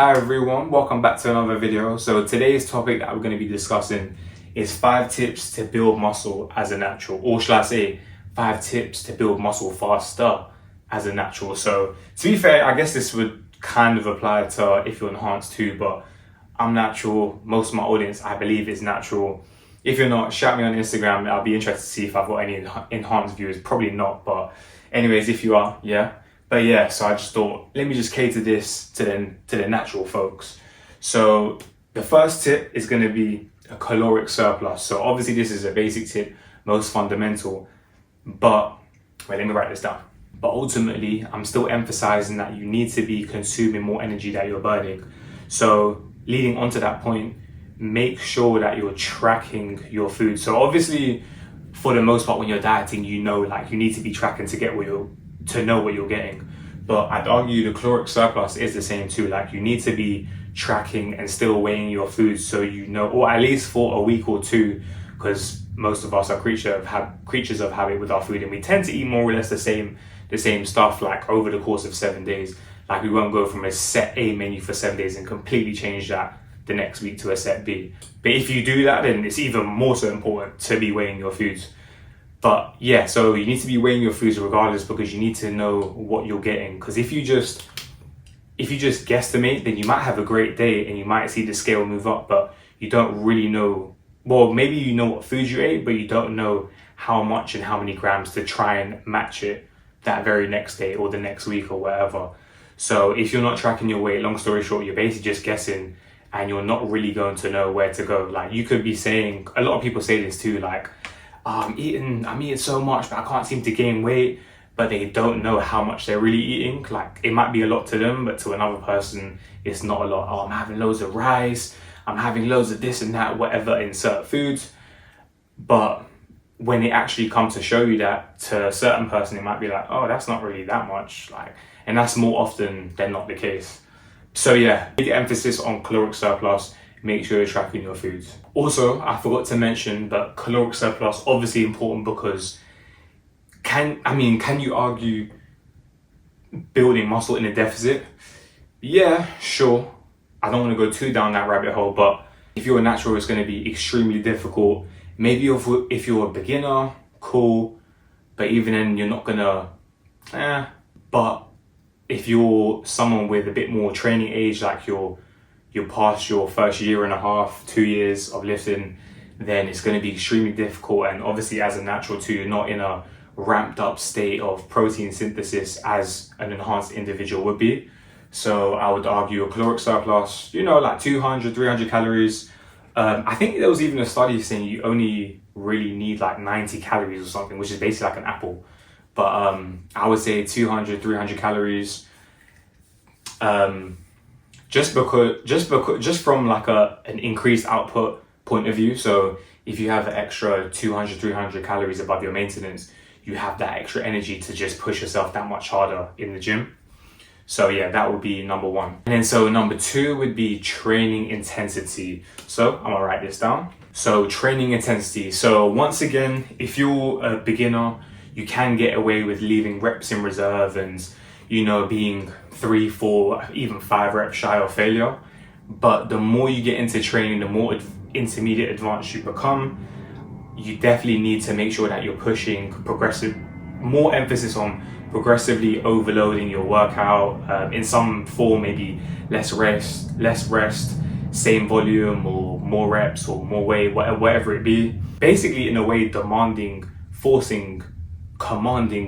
Hi everyone, welcome back to another video. So today's topic that we're going to be discussing is 5 tips to build muscle as a natural, or should I say 5 tips to build muscle faster as a natural. So to be fair, I guess this would kind of apply to if you're enhanced too, but I'm natural. Most of my audience, I believe, is natural. If you're not, shout me on Instagram. I'll be interested to see if I've got any enhanced viewers. Probably not, but anyways, if you are, yeah. But yeah, so I just thought, let me just cater this to the natural folks. So the first tip is going to be a caloric surplus. So obviously this is a basic tip, most fundamental, but wait, let me write this down. But ultimately, I'm still emphasizing that you need to be consuming more energy that you're burning. So leading on to that point, make sure that you're tracking your food. So obviously, for the most part, when you're dieting, you know, like you need to be tracking to know what you're getting. But I'd argue the caloric surplus is the same too. Like you need to be tracking and still weighing your food so you know, or at least for a week or two, because most of us are creatures of habit with our food, and we tend to eat more or less the same stuff like over the course of 7 days. Like we won't go from a set A menu for 7 days and completely change that the next week to a set B. But if you do that, then it's even more so important to be weighing your foods. But yeah, so you need to be weighing your foods regardless, because you need to know what you're getting. Because if you just guesstimate, then you might have a great day and you might see the scale move up, but you don't really know. Well, maybe you know what foods you ate, but you don't know how much and how many grams to try and match it that very next day or the next week or whatever. So if you're not tracking your weight, long story short, you're basically just guessing and you're not really going to know where to go. Like you could be saying, a lot of people say this too, like, I'm eating so much, but I can't seem to gain weight, but they don't know how much they're really eating. Like it might be a lot to them, but to another person, it's not a lot. Oh, I'm having loads of rice, I'm having loads of this and that, whatever, insert foods. But when it actually comes to show you that to a certain person, it might be like, oh, that's not really that much. Like, and that's more often than not the case. So yeah, big emphasis on caloric surplus. Make sure you're tracking your foods. Also, I forgot to mention that caloric surplus obviously important because can you argue building muscle in a deficit? Yeah, sure. I don't want to go too down that rabbit hole, but if you're a natural, it's going to be extremely difficult. Maybe if you're a beginner, cool, but even then you're not gonna, But if you're someone with a bit more training age, like you're past your first year and a half, 2 years of lifting, then it's going to be extremely difficult. And obviously as a natural too, you're not in a ramped up state of protein synthesis as an enhanced individual would be. So I would argue a caloric surplus, like 200, 300 calories. I think there was even a study saying you only really need like 90 calories or something, which is basically like an apple. But I would say 200, 300 calories. Just from like an increased output point of view. So if you have an extra 200, 300 calories above your maintenance, you have that extra energy to just push yourself that much harder in the gym. So yeah, that would be number 1. And then so number 2 would be training intensity. So I'm gonna write this down. So training intensity. So once again, if you're a beginner, you can get away with leaving reps in reserve and being 3, 4, even 5 reps shy of failure. But the more you get into training, the more intermediate advanced you become. You definitely need to make sure that you're pushing more emphasis on progressively overloading your workout in some form, maybe less rest, same volume or more reps or more weight, whatever it be. Basically in a way commanding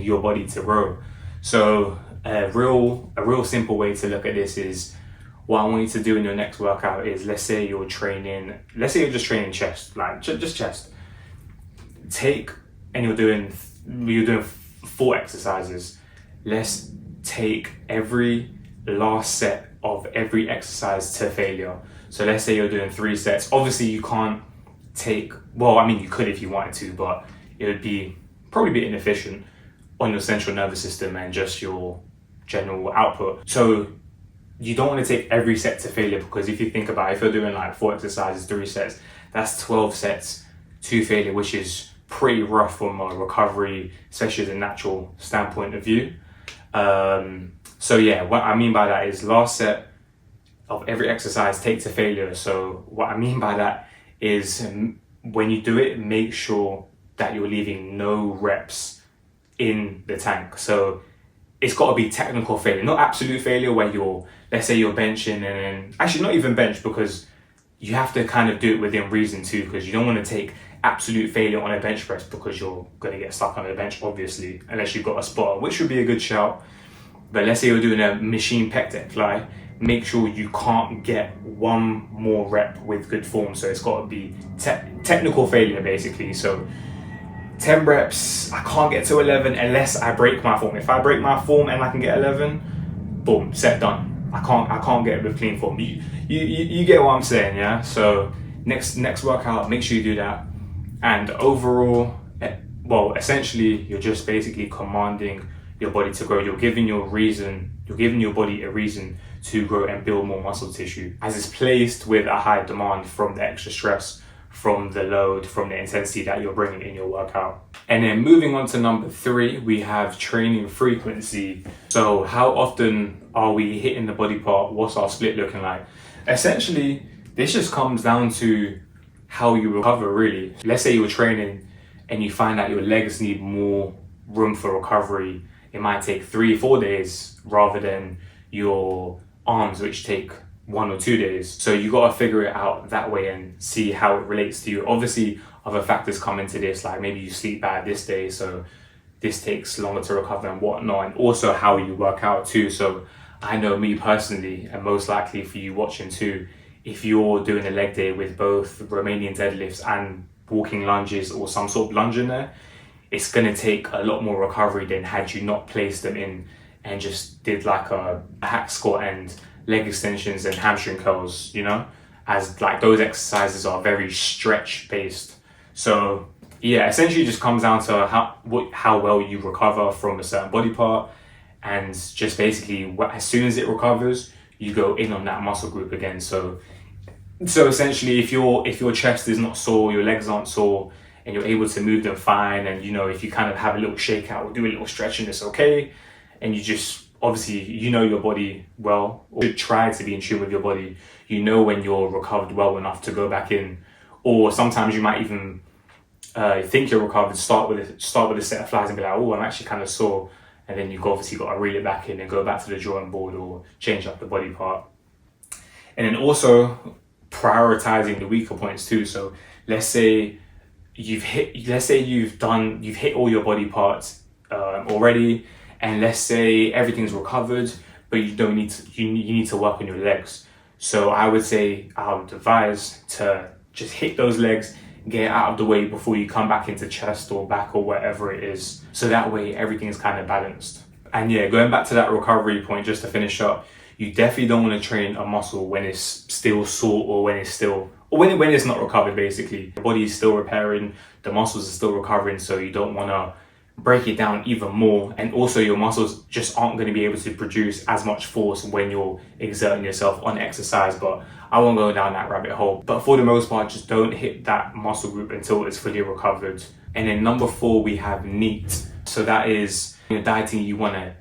your body to grow. So a real simple way to look at this is, what I want you to do in your next workout is, let's say you're just training chest, like just chest. You're doing 4 exercises. Let's take every last set of every exercise to failure. So let's say you're doing 3 sets. Obviously you can't you could if you wanted to, but it would be probably a bit inefficient on your central nervous system and just your general output. So you don't want to take every set to failure, because if you think about it, if you're doing like 4 exercises, 3 sets, that's 12 sets to failure, which is pretty rough from a recovery, especially as a natural standpoint of view. So yeah, what I mean by that is last set, of every exercise take to failure. So what I mean by that is when you do it, make sure that you're leaving no reps in the tank. So it's got to be technical failure, not absolute failure where let's say you're benching and then, actually not even bench, because you have to kind of do it within reason too, because you don't want to take absolute failure on a bench press because you're going to get stuck on the bench, obviously, unless you've got a spotter, which would be a good shout. But let's say you're doing a machine pec deck fly, make sure you can't get one more rep with good form. So it's got to be technical failure, basically. So 10 reps, I can't get to 11 unless I break my form. If I break my form and I can get 11, boom, set, done. I can't get it with clean form. You get what I'm saying, yeah? So next workout, make sure you do that. And overall, well, essentially, you're just basically commanding your body to grow. You're giving your body a reason to grow and build more muscle tissue, as it's placed with a high demand from the extra stress, from the load, from the intensity that you're bringing in your workout. And then moving on to number 3, we have training frequency. So how often are we hitting the body part? What's our split looking like? Essentially, this just comes down to how you recover, really. Let's say you're training and you find that your legs need more room for recovery. It might take 3-4 days rather than your arms, which take 1 or 2 days. So you got to figure it out that way and see how it relates to you. Obviously, other factors come into this, like maybe you sleep bad this day, so this takes longer to recover and whatnot, and also how you work out too. So I know me personally, and most likely for you watching too, if you're doing a leg day with both Romanian deadlifts and walking lunges or some sort of lunge in there, it's going to take a lot more recovery than had you not placed them in and just did like a hack squat and leg extensions and hamstring curls, you know, as like those exercises are very stretch based. So yeah, essentially it just comes down to how well you recover from a certain body part, and just basically as soon as it recovers, you go in on that muscle group again. So essentially if your chest is not sore, your legs aren't sore, and you're able to move them fine, and you know, if you kind of have a little shakeout or do a little stretching, it's okay, and you just obviously, you know your body well, or should try to be in tune with your body. You know when you're recovered well enough to go back in, or sometimes you might even think you're recovered, start with a set of flies and be like, oh, I'm actually kind of sore, and then you've obviously got to reel it back in and go back to the drawing board or change up the body part. And then also prioritizing the weaker points too. So let's say you've hit all your body parts already, and let's say everything's recovered, but you need to work on your legs. So I would advise to just hit those legs, get it out of the way before you come back into chest or back or whatever it is. So that way everything is kind of balanced. And yeah, going back to that recovery point, just to finish up, you definitely don't want to train a muscle when it's still sore or when it's not recovered, basically. The body is still repairing, the muscles are still recovering, so you don't want to break it down even more. And also your muscles just aren't going to be able to produce as much force when you're exerting yourself on exercise. But I won't go down that rabbit hole. But for the most part, just don't hit that muscle group until it's fully recovered. And then number 4, we have NEAT. So that is, your dieting, you want to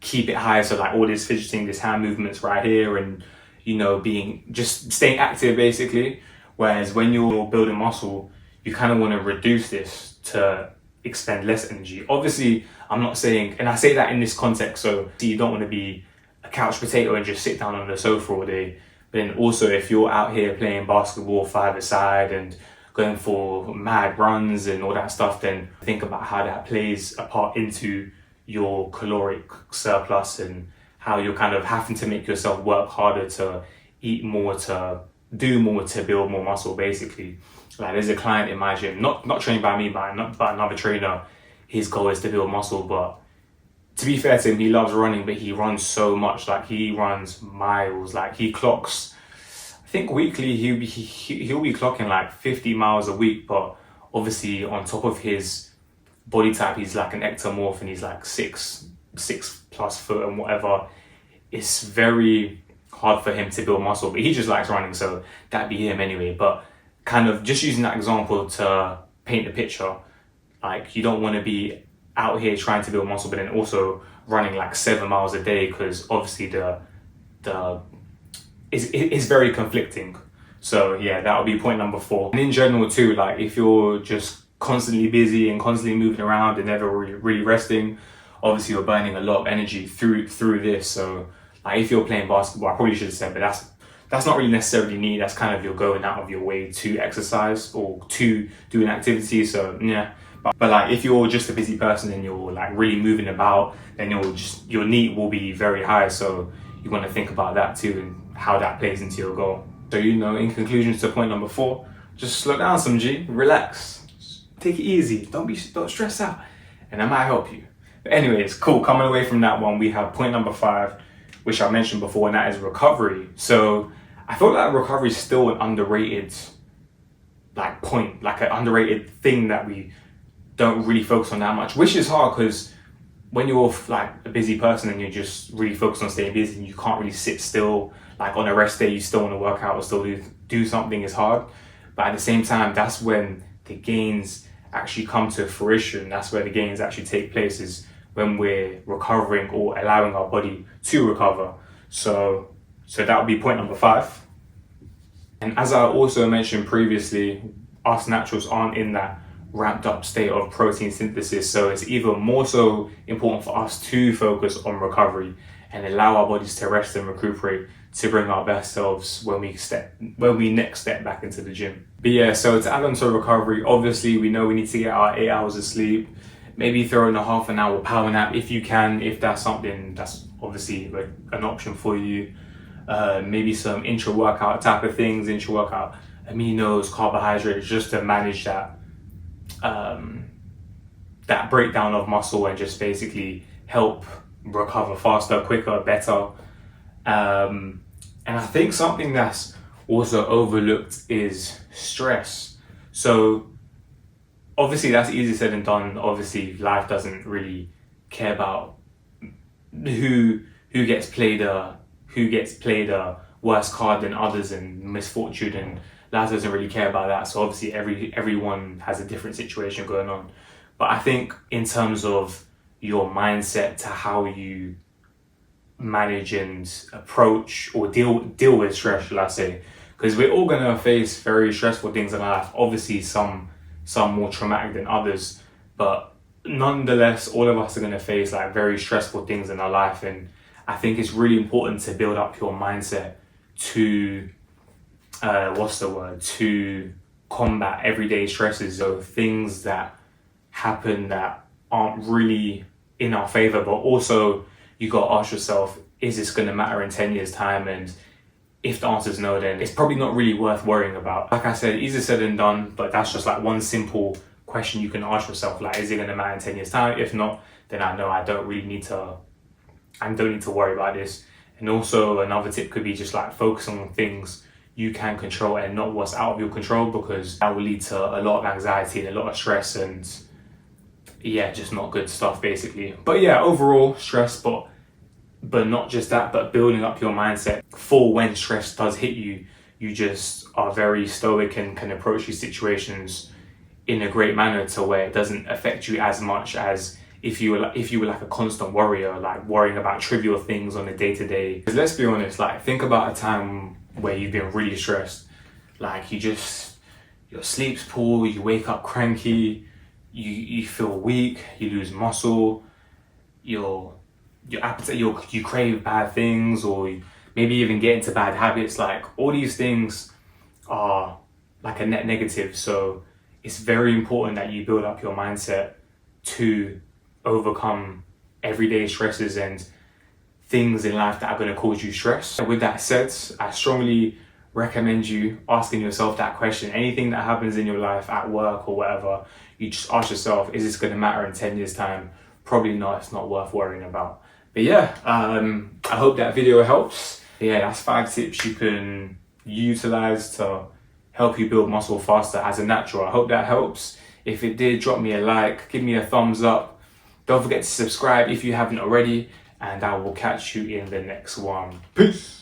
keep it high. So like all this fidgeting, this hand movements right here, and you know, just staying active basically. Whereas when you're building muscle, you kind of want to reduce this to expend less energy. Obviously, I'm not saying, and I say that in this context, so you don't want to be a couch potato and just sit down on the sofa all day. But then also, if you're out here playing basketball 5-a-side and going for mad runs and all that stuff, then think about how that plays a part into your caloric surplus and how you're kind of having to make yourself work harder to eat more, to do more, to build more muscle, basically. Like there's a client in my gym, not trained by me, but another trainer. His goal is to build muscle, but to be fair to him, he loves running, but he runs so much. Like he runs miles. Like he clocks, I think weekly he'll be clocking like 50 miles a week. But obviously on top of his body type, he's like an ectomorph, and he's like 6+ foot and whatever. It's very hard for him to build muscle, but he just likes running, so that'd be him anyway. But kind of just using that example to paint the picture, like you don't want to be out here trying to build muscle but then also running like 7 miles a day, because obviously the is very conflicting. So yeah, that'll be point number 4. And in general too, like if you're just constantly busy and constantly moving around and never really resting, obviously you're burning a lot of energy through this. So like if you're playing basketball, I probably should have said, but that's not really necessarily need. That's kind of you're going out of your way to exercise or to do an activity. So yeah, but like if you're just a busy person and you're like really moving about, then your NEAT will be very high. So you want to think about that too and how that plays into your goal. So in conclusion to point number 4, just slow down some G, relax, just take it easy, don't stress out, and that might help you. But anyways, cool. Coming away from that one, we have point number 5, which I mentioned before, and that is recovery. So I feel like recovery is still an underrated point, like an underrated thing that we don't really focus on that much, which is hard because when you're like a busy person and you're just really focused on staying busy and you can't really sit still, like on a rest day, you still want to work out or still do something is hard. But at the same time, that's when the gains actually come to fruition. That's where the gains actually take place, is when we're recovering or allowing our body to recover. So that would be point number 5. And as I also mentioned previously, us naturals aren't in that ramped up state of protein synthesis. So it's even more so important for us to focus on recovery and allow our bodies to rest and recuperate to bring our best selves when we next step back into the gym. But yeah, so to add on to recovery, obviously we know we need to get our 8 hours of sleep, maybe throw in a half an hour power nap if you can, if that's something that's obviously an option for you. Maybe some intra-workout type of things, intra-workout aminos, carbohydrates, just to manage that breakdown of muscle and just basically help recover faster, quicker, better. And I think something that's also overlooked is stress. So obviously that's easier said than done. Obviously life doesn't really care about who gets played a worse card than others and misfortune, and life doesn't really care about that. So obviously everyone has a different situation going on. But I think in terms of your mindset to how you manage and approach or deal with stress, shall I say, because we're all gonna face very stressful things in life. Obviously some more traumatic than others, but nonetheless all of us are gonna face like very stressful things in our life. And I think it's really important to build up your mindset to to combat everyday stresses, so things that happen that aren't really in our favor. But also you got to ask yourself, is this going to matter in 10 years time? And if the answer is no, then it's probably not really worth worrying about. Like I said, easier said than done, but that's just like one simple question you can ask yourself, like, is it going to matter in 10 years time? If not, then I know I don't need to worry about this. And also another tip could be just like focus on things you can control and not what's out of your control, because that will lead to a lot of anxiety and a lot of stress and yeah, just not good stuff basically. But yeah, overall stress, but not just that, but building up your mindset for when stress does hit you, you just are very stoic and can approach these situations in a great manner to where it doesn't affect you as much as if you were like a constant worrier, like worrying about trivial things on a day-to-day. Because let's be honest, like think about a time where you've been really stressed, like your sleep's poor, you wake up cranky, you feel weak, you lose muscle, your appetite, you crave bad things, or maybe even get into bad habits. Like all these things are like a net negative. So it's very important that you build up your mindset to overcome everyday stresses and things in life that are going to cause you stress. And with that said, I strongly recommend you asking yourself that question. Anything that happens in your life at work or whatever, you just ask yourself, is this going to matter in 10 years time? Probably not. It's not worth worrying about. But yeah, I hope that video helps. Yeah, that's 5 tips you can utilize to help you build muscle faster as a natural. I hope that helps. If it did, drop me a like, give me a thumbs up. Don't forget to subscribe if you haven't already, and I will catch you in the next one. Peace.